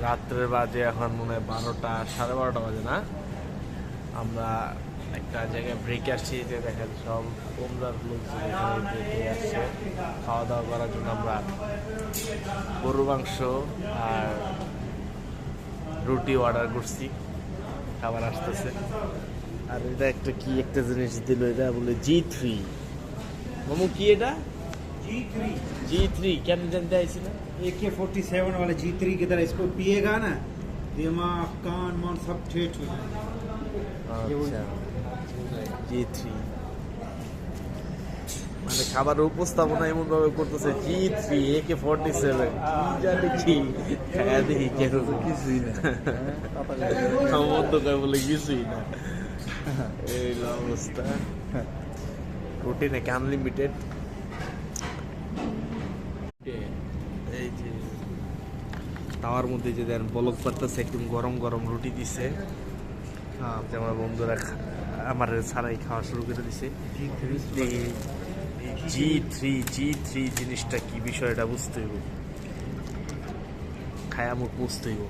রাত্রের বাজে এখন মনে হয় 12টা 12:30 বাজে না। আমরা একটা জায়গায় ব্রেক আসছি, যে দেখেন সব ওমরার লোকজন এখানে ব্রেকে আসছে খাওয়া দাওয়া করার জন্য। আমরা গরু মাংস আর রুটি অর্ডার করছি, খাবার আসতেছে। আর এটা একটা কি একটা জিনিস দিল, এটা বলে G3। মামু কি এটা? G3 কেন জানতে আইছি না? AK-47 वाले G3 की तरह इसको पिएगा ना, दिमाग कान मन सब ठेठ हो जाएगा। আচ্ছা G3 মানে খাবার উপস্থাপনা এমন ভাবে করতেছে G3 AK-47 কি জানি কি খায়া দেখি কেন কিছুই না আমার তো কয় বলে কিছুই না। এই অবস্থা। রুটি নাকি আনলিমিটেড। এই যে তাওয়ার মধ্যে যে দেন বলক পারতেছে, একদম গরম গরম রুটি দিছে। আমার বন্ধুরা আমার ছাড়াই খাওয়া শুরু করে দিছে। G3 জিনিসটা কি, বিষয়টা বুঝতে হইব, খায়া মুখ বুঝতে হইব।